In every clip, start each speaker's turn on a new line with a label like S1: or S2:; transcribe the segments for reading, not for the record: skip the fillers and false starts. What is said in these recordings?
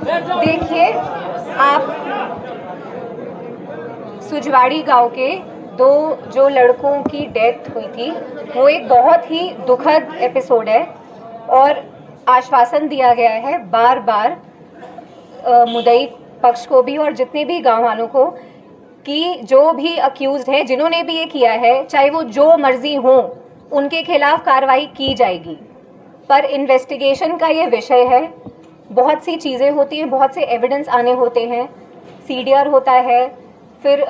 S1: देखिए, आप सुजवाड़ी गांव के दो जो लड़कों की डेथ हुई थी, वो एक बहुत ही दुखद एपिसोड है और आश्वासन दिया गया है बार बार मुद्दई पक्ष को भी और जितने भी गांव वालों को कि जो भी अक्यूज्ड है, जिन्होंने भी ये किया है, चाहे वो जो मर्जी हो, उनके खिलाफ कार्रवाई की जाएगी। पर इन्वेस्टिगेशन का ये विषय है, बहुत सी चीज़ें होती हैं, बहुत से एविडेंस आने होते हैं, सीडीआर होता है, फिर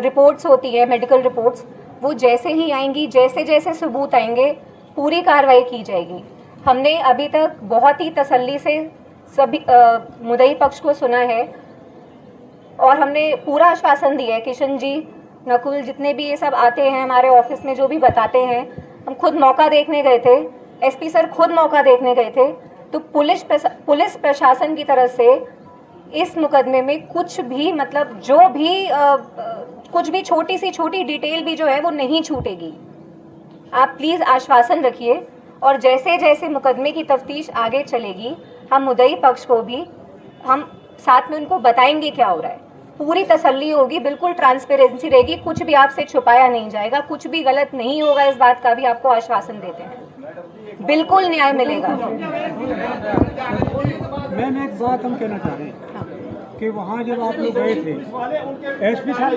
S1: रिपोर्ट्स होती है, मेडिकल रिपोर्ट्स। वो जैसे ही आएंगी, जैसे जैसे सबूत आएंगे, पूरी कार्रवाई की जाएगी। हमने अभी तक बहुत ही तसल्ली से सभी मुद्दई पक्ष को सुना है और हमने पूरा आश्वासन दिया है। किशन जी, नकुल, जितने भी ये सब आते हैं हमारे ऑफिस में, जो भी बताते हैं, हम खुद मौका देखने गए थे, एसपी सर खुद मौका देखने गए थे, तो पुलिस प्रशासन की तरफ से इस मुकदमे में कुछ भी, मतलब जो भी कुछ भी छोटी सी छोटी डिटेल भी जो है वो नहीं छूटेगी। आप प्लीज़ आश्वासन रखिए और जैसे जैसे मुकदमे की तफ्तीश आगे चलेगी, हम मुद्दई पक्ष को भी हम साथ में उनको बताएंगे क्या हो रहा है। पूरी तसल्ली होगी, बिल्कुल ट्रांसपेरेंसी रहेगी, कुछ भी आपसे छुपाया नहीं जाएगा, कुछ भी गलत नहीं होगा, इस बात का भी आपको आश्वासन देते हैं। बिल्कुल न्याय मिलेगा।
S2: मैम, एक बात हम कहना चाह रहे हैं कि वहाँ जब आप लोग गए थे, एसपी साहब,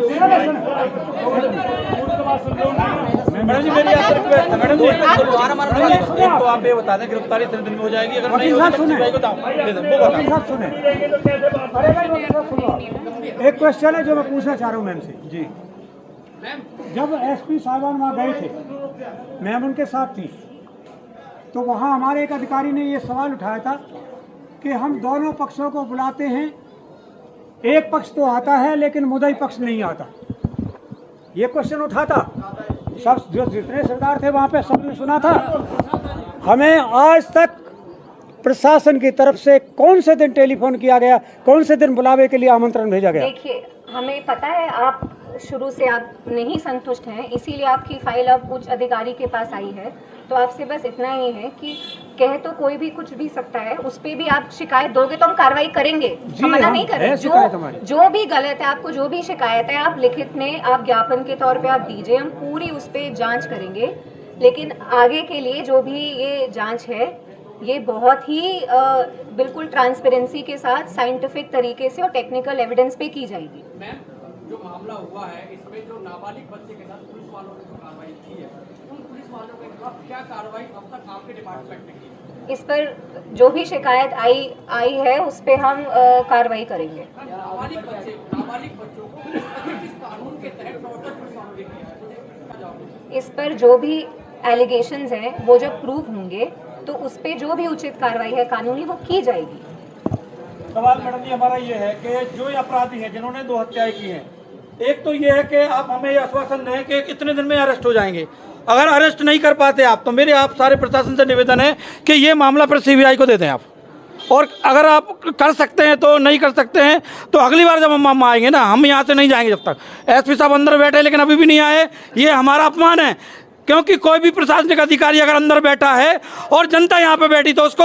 S3: मैडम जी मेरी आपसे रिक्वेस्ट है, मैडम जी एक तो आप ये बता दें गिरफ्तारी इतने दिन में हो जाएगी, अगर नहीं होगी तो भाई को
S2: सुने। एक क्वेश्चन है जो मैं पूछना चाह रहा हूँ मैम से। जी, जब एसपी साहबान वहाँ गए थे, मैम उनके साथ थी, तो वहाँ हमारे एक अधिकारी ने ये सवाल उठाया था कि हम दोनों पक्षों को बुलाते हैं, एक पक्ष तो आता है लेकिन मुद्दई पक्ष नहीं आता। ये क्वेश्चन उठा था, सब जो जितने सरदार थे वहाँ पे सबने सुना था। हमें आज तक प्रशासन की तरफ से कौन से दिन टेलीफोन किया गया, कौन से दिन बुलावे के लिए आमंत्रण भेजा गया?
S1: देखिए, हमें पता है आप शुरू से आप नहीं संतुष्ट हैं, इसीलिए आपकी फाइल अब उच्च अधिकारी के पास आई है। तो आपसे बस इतना ही है कि कह तो कोई भी कुछ भी सकता है, उस पर भी आप शिकायत दोगे तो हम कार्रवाई करेंगे, हम मना नहीं करें। जो भी गलत है, आपको जो भी शिकायत है, आप लिखित में, आप ज्ञापन के तौर पे आप दीजिए, हम पूरी उस पर जांच करेंगे। लेकिन आगे के लिए जो भी ये जांच है, ये बहुत ही बिल्कुल ट्रांसपेरेंसी के साथ, साइंटिफिक तरीके से और टेक्निकल एविडेंस पे की जाएगी।
S4: मैम, जो मामला हुआ है, इसमें जो नाबालिग बच्चे के साथ पुलिस वालों ने जो कार्रवाई की है, उन पुलिस वालों के खिलाफ क्या कार्रवाई अब तक आपके डिपार्टमेंट ने की?
S1: इस पर जो भी शिकायत आई है, उस पे हम कार्रवाई करेंगे।
S4: नाबालिग बच्चों को किस कानून के तहत टॉर्चर पुलिस वालों ने किया है?
S1: इस पर जो भी एलिगेशंस हैं, वो जब प्रूव होंगे तो उस पे जो भी उचित कार्रवाई है कानूनी, वो की जाएगी।
S3: सवाल मैडम जी हमारा ये है कि जो अपराधी हैं जिन्होंने 2 हत्याएं की हैं, एक तो ये है कि आप हमें ये आश्वासन दें कि कितने दिन में अरेस्ट हो जाएंगे। अगर अरेस्ट नहीं कर पाते आप, तो मेरे आप सारे प्रशासन से निवेदन है कि ये मामला फिर सीबीआई को दे दें आप। और अगर आप कर सकते हैं तो, नहीं कर सकते हैं तो अगली बार जब हम आएंगे ना, हम यहाँ से नहीं जाएंगे जब तक एसपी साहब अंदर बैठे, लेकिन अभी भी नहीं आए। ये हमारा अपमान है, क्योंकि कोई भी प्रशासनिक अधिकारी अगर अंदर बैठा है और जनता यहाँ पे बैठी, तो उसको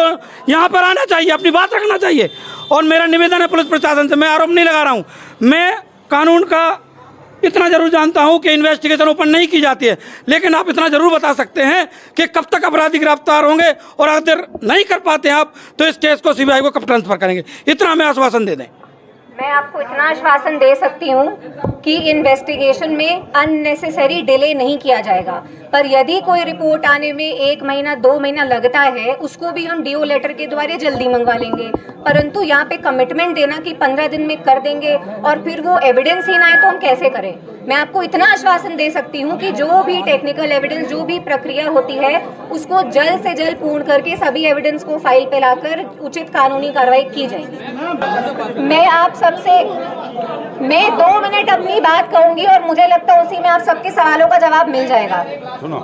S3: यहाँ पर आना चाहिए, अपनी बात रखना चाहिए। और मेरा निवेदन है पुलिस प्रशासन से, मैं आरोप नहीं लगा रहा हूँ, मैं कानून का इतना जरूर जानता हूँ कि इन्वेस्टिगेशन ओपन नहीं की जाती है, लेकिन आप इतना जरूर बता सकते हैं कि कब तक अपराधी गिरफ्तार होंगे, और अगर नहीं कर पाते आप तो इस केस को सीबीआई को कब ट्रांसफर करेंगे, इतना हमें आश्वासन दे दें।
S1: मैं आपको इतना आश्वासन दे सकती हूँ कि इन्वेस्टिगेशन में अननेसेसरी डिले नहीं किया जाएगा। पर यदि कोई रिपोर्ट आने में 1 महीना 2 महीना लगता है, उसको भी हम डीओ लेटर के द्वारा जल्दी मंगवा लेंगे। परंतु यहाँ पे कमिटमेंट देना कि 15 दिन में कर देंगे और फिर वो एविडेंस ही ना आए, तो हम कैसे करें? मैं आपको इतना आश्वासन दे सकती हूँ कि जो भी टेक्निकल एविडेंस, जो भी प्रक्रिया होती है, उसको जल्द से जल्द पूर्ण करके सभी एविडेंस को फाइल पे लाकर उचित कानूनी कार्रवाई की जाएगी। मैं 2 मिनट अपनी बात कहूंगी और मुझे लगता है उसी में आप सबके सवालों का जवाब मिल जाएगा।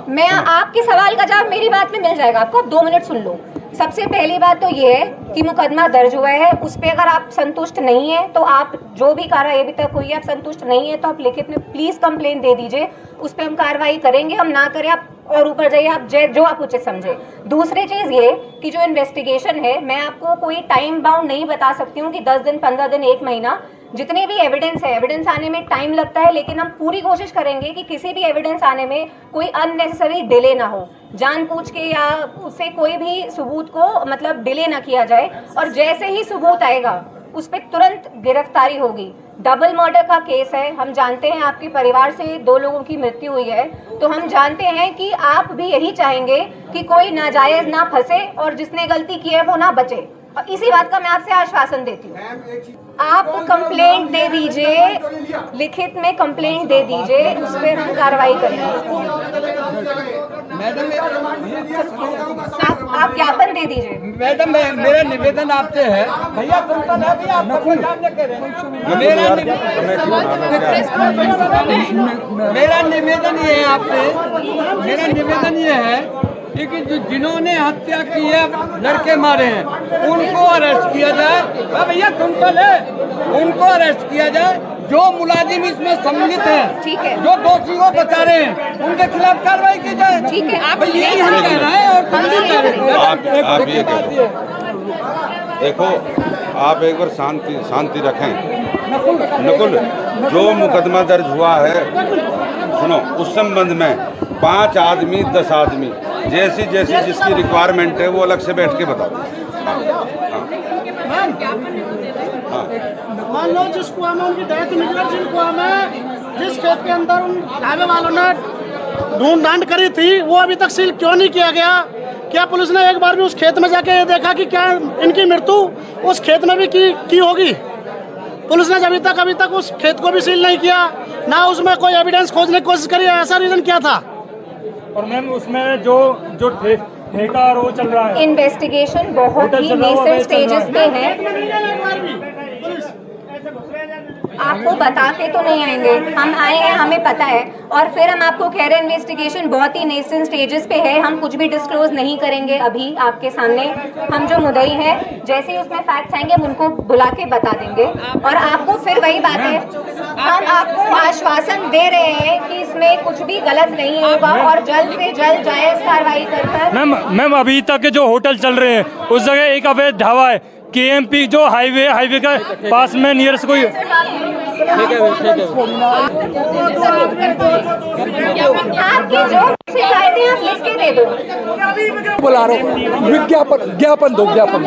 S1: मैं आपके सवाल का जवाब मेरी बात में मिल जाएगा आपको। 2 मिनट सुन लो। सबसे पहली बात तो ये है कि मुकदमा दर्ज हुआ है, उस पर अगर आप संतुष्ट नहीं है तो आप जो भी कार्रवाई अभी तक हुई है, आप संतुष्ट नहीं है तो आप लिखित में प्लीज कंप्लेंट दे दीजिए, उस पर हम कार्रवाई करेंगे। हम ना करें, आप और ऊपर जाइए आप जो आप उचित समझे। दूसरी चीज ये कि जो इन्वेस्टिगेशन है, मैं आपको कोई टाइम बाउंड नहीं बता सकती हूँ कि 10 दिन, 15 दिन, 1 महीना, जितने भी एविडेंस है, एविडेंस आने में टाइम लगता है, लेकिन हम पूरी कोशिश करेंगे कि किसी भी एविडेंस आने में कोई अननेसेसरी डिले ना हो, जानबूझ के या उससे कोई भी सबूत को मतलब डिले ना किया जाए, और जैसे ही सबूत आएगा उस पर तुरंत गिरफ्तारी होगी। डबल मर्डर का केस है, हम जानते हैं आपके परिवार से 2 लोगों की मृत्यु हुई है, तो हम जानते हैं कि आप भी यही चाहेंगे कि कोई नाजायज ना फंसे और जिसने गलती की है वो ना बचे, और इसी बात का मैं आपसे आश्वासन देती हूँ। आप कंप्लेंट दे दीजिए, लिखित में कंप्लेंट दे दीजिए, उस पर हम कार्रवाई करेंगे। आप ज्ञापन दे दीजिए।
S5: मैडम, मेरा निवेदन आपसे है, भैया मेरा निवेदन ये है आपसे, मेरा निवेदन ये है कि जिन्होंने हत्या की है, लड़के मारे हैं, उनको अरेस्ट किया जाए। भैया तुम तो ले, उनको अरेस्ट किया जाए। जो मुलाजिम इसमें सम्मिलित हैं,
S1: ठीक है,
S5: जो दोषी को बचा रहे हैं, उनके खिलाफ कार्रवाई की जाए।
S1: ठीक है, आप
S5: यही हम कह रहे हैं। और
S6: आप ये देखो, आप एक बार शांति रखें। नकुल, जो मुकदमा दर्ज हुआ है, सुनो, उस संबंध में 5 आदमी 10 आदमी जैसी जिसकी रिक्वायरमेंट है वो अलग से बैठ के बताओ।
S7: मान लो जिस कुआं में उनकी डेथ निकली, जिन कुआं में जिस खेत के अंदर उन ढाबे वालों ने ढूंढ करी थी, वो अभी तक सील क्यों नहीं किया गया? क्या पुलिस ने एक बार भी उस खेत में जाके देखा कि क्या इनकी मृत्यु उस खेत में भी की होगी? पुलिस ने अभी तक उस खेत को भी सील नहीं किया, ना उसमें कोई एविडेंस खोजने की कोशिश करी। ऐसा रीजन क्या था?
S3: और मैम उसमें जो ठेका और वो चल रहा है,
S1: इन्वेस्टिगेशन बहुत ही नेसेंट स्टेजेस पे है। आपको बता के तो नहीं आएंगे, हम आए हैं, हमें पता है, और फिर हम आपको कह रहे हैं इन्वेस्टिगेशन बहुत ही नेसेंट स्टेजेस पे है, हम कुछ भी डिस्क्लोज नहीं करेंगे अभी आपके सामने। हम जो मुद्दई हैं, जैसे ही उसमें फैक्ट्स आएंगे हम उनको बुला के बता देंगे, और आपको फिर वही बात है, हम आपको आश्वासन दे रहे हैं कि इसमें कुछ भी गलत नहीं होगा और जल्द से जल्द जायज कार्रवाई कर।
S3: मैम अभी तक जो होटल चल रहे हैं उस जगह एक अवैध ढाबा है, KMP जो हाईवे का पास में नियरेस्ट कोई।
S1: आपकी जो शिकायतें आप लिख के दे दो।
S5: बुला रहा हूँ, ज्ञापन दो, ज्ञापन।